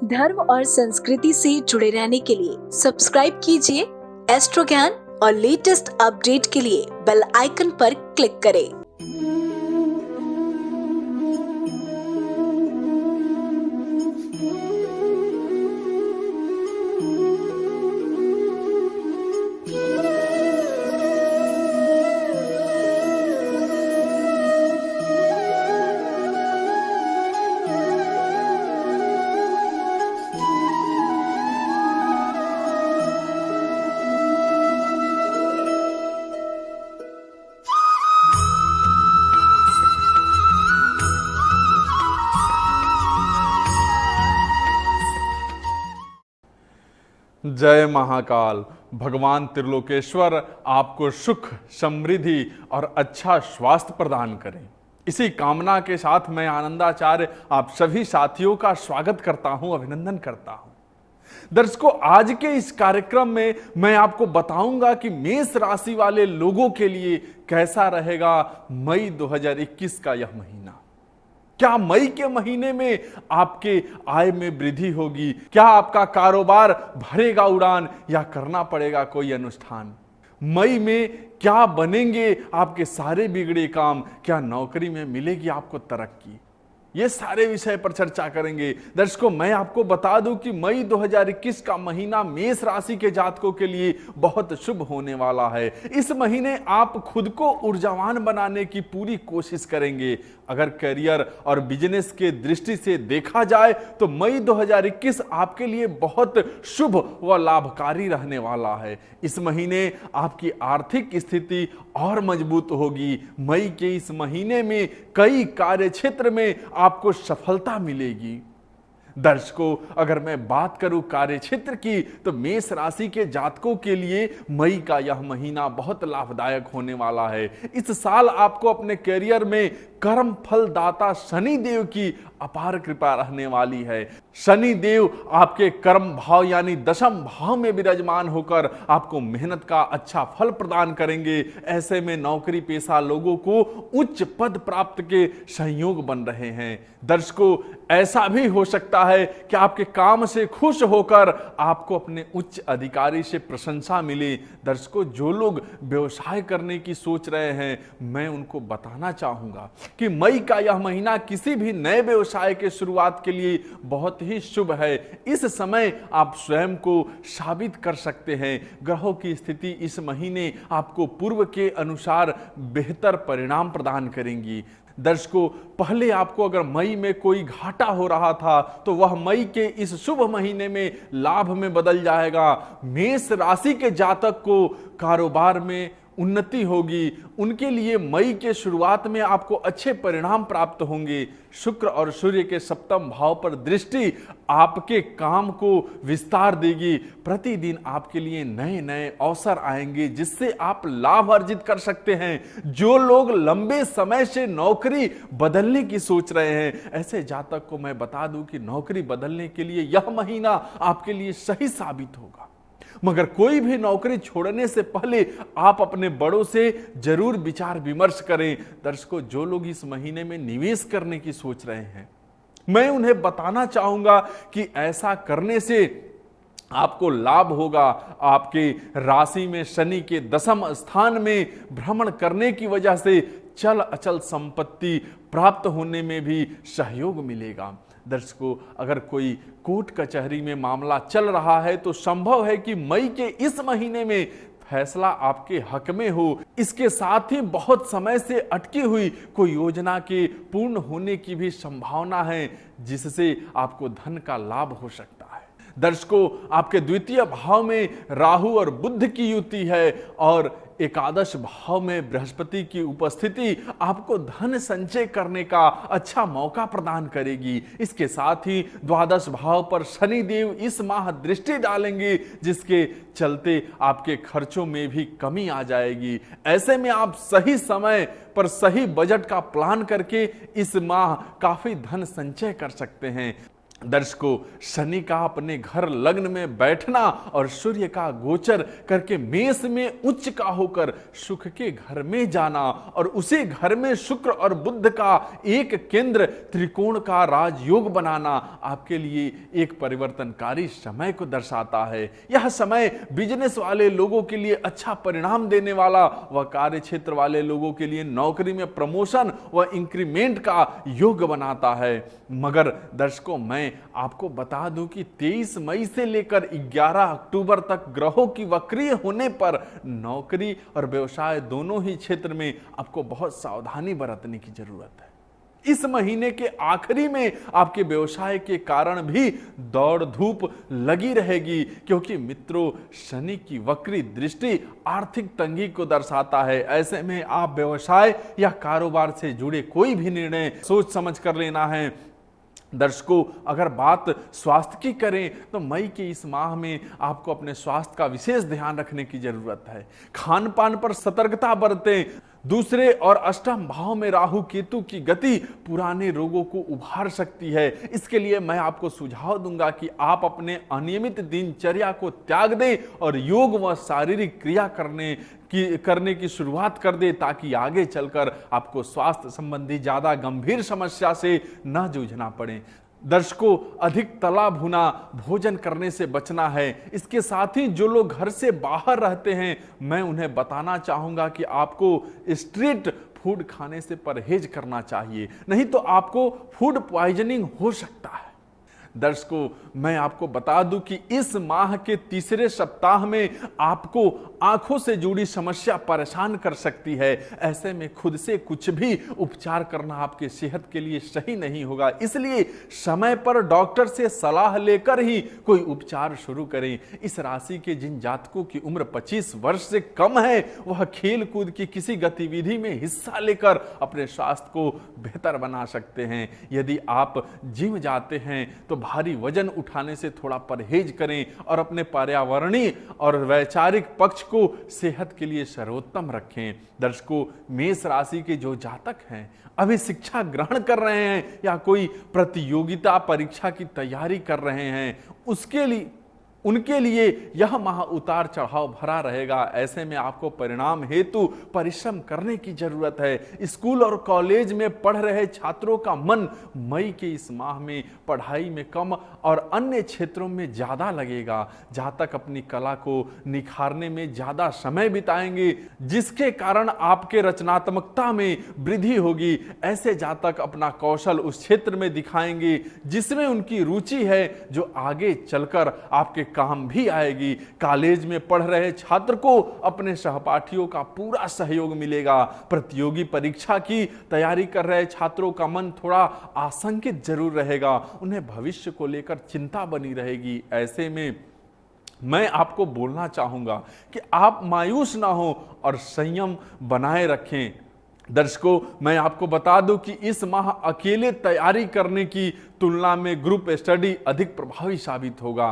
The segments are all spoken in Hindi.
धर्म और संस्कृति से जुड़े रहने के लिए सब्सक्राइब कीजिए एस्ट्रो ज्ञान और लेटेस्ट अपडेट के लिए बेल आइकन पर क्लिक करें। जय महाकाल। भगवान त्रिलोकेश्वर आपको सुख, समृद्धि और अच्छा स्वास्थ्य प्रदान करें। इसी कामना के साथ मैं आनंदाचार्य आप सभी साथियों का स्वागत करता हूं, अभिनंदन करता हूं। दर्शकों, आज के इस कार्यक्रम में मैं आपको बताऊंगा कि मेष राशि वाले लोगों के लिए कैसा रहेगा मई 2021 का यह महीना। क्या मई के महीने में आपके आय में वृद्धि होगी? क्या आपका कारोबार भरेगा उड़ान या करना पड़ेगा कोई अनुष्ठान? मई में क्या बनेंगे आपके सारे बिगड़े काम? क्या नौकरी में मिलेगी आपको तरक्की? ये सारे विषय पर चर्चा करेंगे। दर्शकों, मैं आपको बता दूं कि मई 2021 का महीना मेष राशि के जातकों के लिए बहुत शुभ होने वाला है। इस महीने आप खुद को ऊर्जावान बनाने की पूरी कोशिश करेंगे। अगर करियर और बिजनेस के दृष्टि से देखा जाए तो मई 2021 आपके लिए बहुत शुभ व लाभकारी रहने वाला है। इस महीने आपकी आर्थिक स्थिति और मजबूत होगी। मई के इस महीने में कई कार्य क्षेत्र में आपको सफलता मिलेगी। दर्शकों, अगर मैं बात करूं कार्य क्षेत्र की तो मेष राशि के जातकों के लिए मई का यह महीना बहुत लाभदायक होने वाला है। इस साल आपको अपने करियर में कर्म फल दाता शनि देव की अपार कृपा रहने वाली है। शनि देव आपके कर्म भाव यानी दशम भाव में विराजमान होकर आपको मेहनत का अच्छा फल प्रदान करेंगे। ऐसे में नौकरी पेशा लोगों को उच्च पद प्राप्त के संयोग बन रहे हैं। दर्शकों, ऐसा भी हो सकता है कि आपके काम से खुश होकर आपको अपने उच्च अधिकारी से प्रशंसा मिले। दर्शकों, जो लोग व्यवसाय करने की सोच रहे हैं, मैं उनको बताना चाहूंगा कि मई का यह महीना किसी भी नए व्यवसाय के शुरुआत के लिए बहुत ही शुभ है। इस समय आप स्वयं को साबित कर सकते हैं। ग्रहों की स्थिति इस महीने आपको पूर्व के अनुसार बेहतर परिणाम प्रदान करेंगी। दर्शकों, पहले आपको अगर मई में कोई घाटा हो रहा था तो वह मई के इस शुभ महीने में लाभ में बदल जाएगा। मेष राशि के जातक को कारोबार में उन्नति होगी। उनके लिए मई के शुरुआत में आपको अच्छे परिणाम प्राप्त होंगे। शुक्र और सूर्य के सप्तम भाव पर दृष्टि आपके काम को विस्तार देगी। प्रतिदिन आपके लिए नए नए अवसर आएंगे जिससे आप लाभ अर्जित कर सकते हैं। जो लोग लंबे समय से नौकरी बदलने की सोच रहे हैं, ऐसे जातक को मैं बता दूं कि नौकरी बदलने के लिए यह महीना आपके लिए सही साबित होगा। मगर कोई भी नौकरी छोड़ने से पहले आप अपने बड़ों से जरूर विचार विमर्श करें। दर्शकों, जो लोग इस महीने में निवेश करने की सोच रहे हैं, मैं उन्हें बताना चाहूंगा कि ऐसा करने से आपको लाभ होगा। आपके राशि में शनि के दशम स्थान में भ्रमण करने की वजह से चल अचल संपत्ति प्राप्त होने में भी सहयोग मिलेगा। दर्शकों, अगर कोई कोर्ट कचहरी में मामला चल रहा है तो संभव है कि मई के इस महीने में फैसला आपके हक में हो। इसके साथ ही बहुत समय से अटकी हुई कोई योजना के पूर्ण होने की भी संभावना है, जिससे आपको धन का लाभ हो सकता है। दर्शकों, आपके द्वितीय भाव में राहु और बुध की युति है और एकादश भाव में बृहस्पति की उपस्थिति आपको धन संचय करने का अच्छा मौका प्रदान करेगी। इसके साथ ही द्वादश भाव पर शनि देव इस माह दृष्टि डालेंगे, जिसके चलते आपके खर्चों में भी कमी आ जाएगी। ऐसे में आप सही समय पर सही बजट का प्लान करके इस माह काफी धन संचय कर सकते हैं। दर्शकों, शनि का अपने घर लग्न में बैठना और सूर्य का गोचर करके मेष में उच्च का होकर सुख के घर में जाना और उसी घर में शुक्र और बुध का एक केंद्र त्रिकोण का राजयोग बनाना आपके लिए एक परिवर्तनकारी समय को दर्शाता है। यह समय बिजनेस वाले लोगों के लिए अच्छा परिणाम देने वाला व कार्य क्षेत्र वाले लोगों के लिए नौकरी में प्रमोशन व इंक्रीमेंट का योग बनाता है। मगर दर्शकों, मैं आपको बता दूं कि 23 मई से लेकर 11 अक्टूबर तक ग्रहों की वक्रीय होने पर नौकरी और व्यवसाय दोनों ही क्षेत्र में आपको बहुत सावधानी बरतने की जरूरत है। इस महीने के आखिरी में आपके व्यवसाय के कारण भी दौड़ धूप लगी रहेगी, क्योंकि मित्रों, शनि की वक्री दृष्टि आर्थिक तंगी को दर्शाता है। ऐसे में आप व्यवसाय या कारोबार से जुड़े कोई भी निर्णय सोच समझ कर लेना है। दर्शकों, अगर बात स्वास्थ्य की करें तो मई के इस माह में आपको अपने स्वास्थ्य का विशेष ध्यान रखने की जरूरत है। खान पान पर सतर्कता बरतें। दूसरे और अष्टम भाव में राहु केतु की गति पुराने रोगों को उभार सकती है। इसके लिए मैं आपको सुझाव दूंगा कि आप अपने अनियमित दिनचर्या को त्याग दें और योग व शारीरिक क्रिया करने की शुरुआत कर दे, ताकि आगे चलकर आपको स्वास्थ्य संबंधी ज्यादा गंभीर समस्या से न जूझना पड़े। दर्शकों, अधिक तला भुना भोजन करने से बचना है। इसके साथ ही जो लोग घर से बाहर रहते हैं, मैं उन्हें बताना चाहूंगा कि आपको स्ट्रीट फूड खाने से परहेज करना चाहिए, नहीं तो आपको फूड पॉइजनिंग हो सकता है। दर्शकों, मैं आपको बता दूं कि इस माह के तीसरे सप्ताह में आपको आंखों से जुड़ी समस्या परेशान कर सकती है। ऐसे में खुद से कुछ भी उपचार करना आपके सेहत के लिए सही नहीं होगा, इसलिए समय पर डॉक्टर से सलाह लेकर ही कोई उपचार शुरू करें। इस राशि के जिन जातकों की उम्र 25 वर्ष से कम है, वह खेल कूद की किसी गतिविधि में हिस्सा लेकर अपने स्वास्थ्य को बेहतर बना सकते हैं। यदि आप जिम जाते हैं तो भारी वजन उठाने से थोड़ा परहेज करें और अपने पर्यावरणीय और वैचारिक पक्ष को सेहत के लिए सर्वोत्तम रखें। दर्शकों, मेष राशि के जो जातक हैं, अभी शिक्षा ग्रहण कर रहे हैं या कोई प्रतियोगिता परीक्षा की तैयारी कर रहे हैं, उनके लिए यह माह उतार चढ़ाव भरा रहेगा। ऐसे में आपको परिणाम हेतु परिश्रम करने की जरूरत है। स्कूल और कॉलेज में पढ़ रहे छात्रों का मन मई के इस माह में पढ़ाई में कम और अन्य क्षेत्रों में ज्यादा लगेगा। जातक अपनी कला को निखारने में ज्यादा समय बिताएंगे, जिसके कारण आपके रचनात्मकता में वृद्धि होगी। ऐसे जातक अपना कौशल उस क्षेत्र में दिखाएंगे जिसमें उनकी रुचि है, जो आगे चलकर आपके काम भी आएगी। कॉलेज में पढ़ रहे छात्र को अपने सहपाठियों का पूरा सहयोग मिलेगा। प्रतियोगी परीक्षा की तैयारी कर रहे छात्रों का मन थोड़ा आशंकित जरूर रहेगा, उन्हें भविष्य को लेकर चिंता बनी रहेगी। ऐसे में मैं आपको बोलना चाहूंगा कि आप मायूस ना हो और संयम बनाए रखें। दर्शकों, मैं आपको बता दूं कि इस माह अकेले तैयारी करने की तुलना में ग्रुप स्टडी अधिक प्रभावी साबित होगा।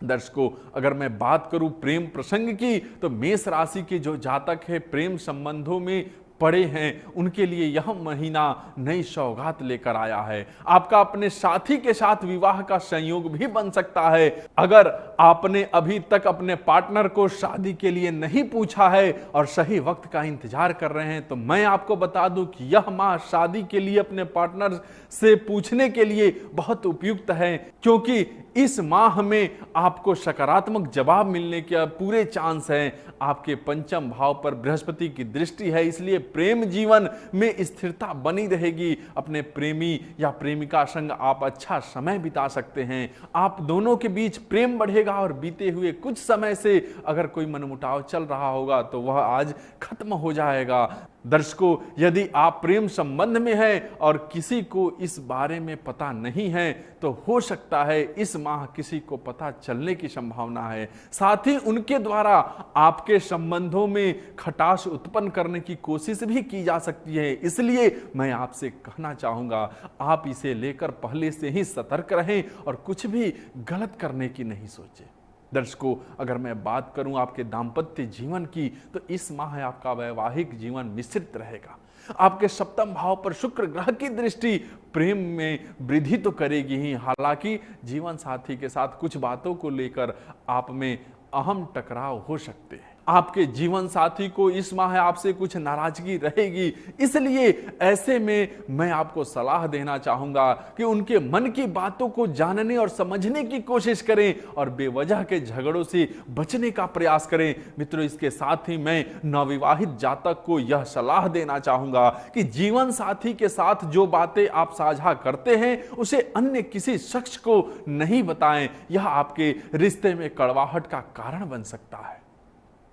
दर्शकों, अगर मैं बात करूं प्रेम प्रसंग की, तो मेष राशि के जो जातक है प्रेम संबंधों में पड़े हैं, उनके लिए यह महीना नई सौगात लेकर आया है। आपका अपने साथी के साथ विवाह का संयोग भी बन सकता है। अगर आपने अभी तक अपने पार्टनर को शादी के लिए नहीं पूछा है और सही वक्त का इंतजार कर रहे हैं, तो मैं आपको बता दूं कि यह माह शादी के लिए अपने पार्टनर से पूछने के लिए बहुत उपयुक्त है, क्योंकि इस माह में आपको सकारात्मक जवाब मिलने के पूरे चांस हैं। आपके पंचम भाव पर बृहस्पति की दृष्टि है, इसलिए प्रेम जीवन में स्थिरता बनी रहेगी। अपने प्रेमी या प्रेमिका संग आप अच्छा समय बिता सकते हैं। आप दोनों के बीच प्रेम बढ़ेगा और बीते हुए कुछ समय से अगर कोई मनमुटाव चल रहा होगा तो वह आज खत्म हो जाएगा। दर्शकों, यदि आप प्रेम संबंध में हैं और किसी को इस बारे में पता नहीं है, तो हो सकता है इस माह किसी को पता चलने की संभावना है। साथ ही उनके द्वारा आपके संबंधों में खटास उत्पन्न करने की कोशिश भी की जा सकती है। इसलिए मैं आपसे कहना चाहूंगा, आप इसे लेकर पहले से ही सतर्क रहें और कुछ भी गलत करने की नहीं सोचें। दर्शकों, अगर मैं बात करूं आपके दाम्पत्य जीवन की, तो इस माह आपका वैवाहिक जीवन मिश्रित रहेगा। आपके सप्तम भाव पर शुक्र ग्रह की दृष्टि प्रेम में वृद्धि तो करेगी ही, हालांकि जीवन साथी के साथ कुछ बातों को लेकर आप में अहम टकराव हो सकते हैं। आपके जीवन साथी को इस माह आपसे कुछ नाराजगी रहेगी, इसलिए ऐसे में मैं आपको सलाह देना चाहूंगा कि उनके मन की बातों को जानने और समझने की कोशिश करें और बेवजह के झगड़ों से बचने का प्रयास करें। मित्रों, इसके साथ ही मैं नवविवाहित जातक को यह सलाह देना चाहूंगा कि जीवन साथी के साथ जो बातें आप साझा करते हैं उसे अन्य किसी शख्स को नहीं बताएं, यह आपके रिश्ते में कड़वाहट का कारण बन सकता है।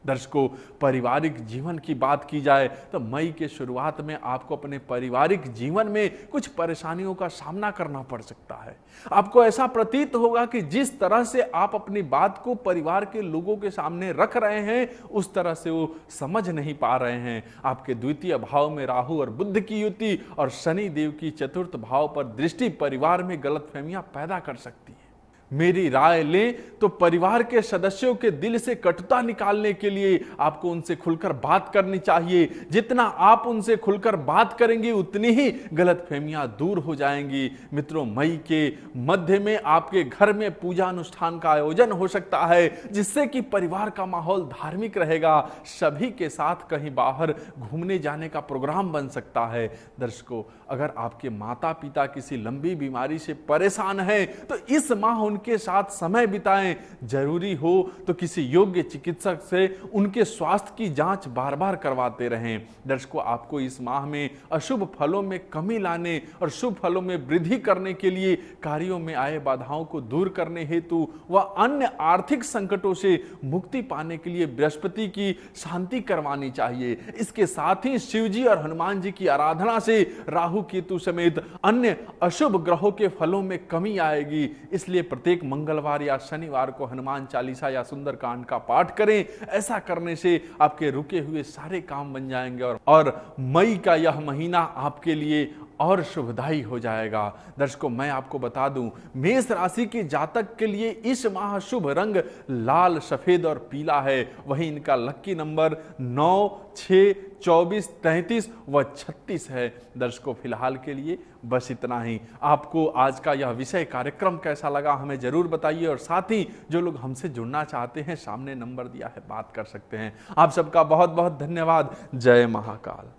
दर्शकों, पारिवारिक जीवन की बात की जाए तो मई के शुरुआत में आपको अपने पारिवारिक जीवन में कुछ परेशानियों का सामना करना पड़ सकता है। आपको ऐसा प्रतीत होगा कि जिस तरह से आप अपनी बात को परिवार के लोगों के सामने रख रहे हैं उस तरह से वो समझ नहीं पा रहे हैं। आपके द्वितीय भाव में राहु और बुध की युति और शनि देव की चतुर्थ भाव पर दृष्टि परिवार में गलतफहमियां पैदा कर सकती है। मेरी राय लें तो परिवार के सदस्यों के दिल से कटुता निकालने के लिए आपको उनसे खुलकर बात करनी चाहिए। जितना आप उनसे खुलकर बात करेंगे उतनी ही गलतफहमियां दूर हो जाएंगी। मित्रों, मई के मध्य में आपके घर में पूजा अनुष्ठान का आयोजन हो सकता है, जिससे कि परिवार का माहौल धार्मिक रहेगा। सभी के साथ कहीं बाहर घूमने जाने का प्रोग्राम बन सकता है। दर्शकों, अगर आपके माता पिता किसी लंबी बीमारी से परेशान हैं तो इस माह उनके साथ समय बिताएं। जरूरी हो तो किसी योग्य चिकित्सक से उनके स्वास्थ्य की जांच बार बार करवाते रहें। दर्शकों, आपको इस माह में अशुभ फलों में कमी लाने और शुभ फलों में वृद्धि करने के लिए कार्यों में आए बाधाओं को दूर करने हेतु व अन्य आर्थिक संकटों से मुक्ति पाने के लिए बृहस्पति की शांति करवानी चाहिए। इसके साथ ही शिवजी और हनुमान जी की आराधना से राहु केतु समेत अन्य अशुभ ग्रहों के फलों में कमी आएगी। इसलिए प्रत्येक मंगलवार या शनिवार को हनुमान चालीसा या सुंदरकांड का पाठ करें। ऐसा करने से आपके रुके हुए सारे काम बन जाएंगे और मई का यह महीना आपके लिए और शुभदायी हो जाएगा। दर्शकों, मैं आपको बता दूं, मेष राशि के जातक के लिए इस माह शुभ रंग लाल, सफेद और पीला है। वहीं इनका लकी नंबर 9, 6, 24, 33 व 36 है। दर्शकों, फिलहाल के लिए बस इतना ही। आपको आज का यह विषय कार्यक्रम कैसा लगा हमें जरूर बताइए और साथ ही जो लोग हमसे जुड़ना चाहते हैं सामने नंबर दिया है, बात कर सकते हैं। आप सबका बहुत बहुत धन्यवाद। जय महाकाल।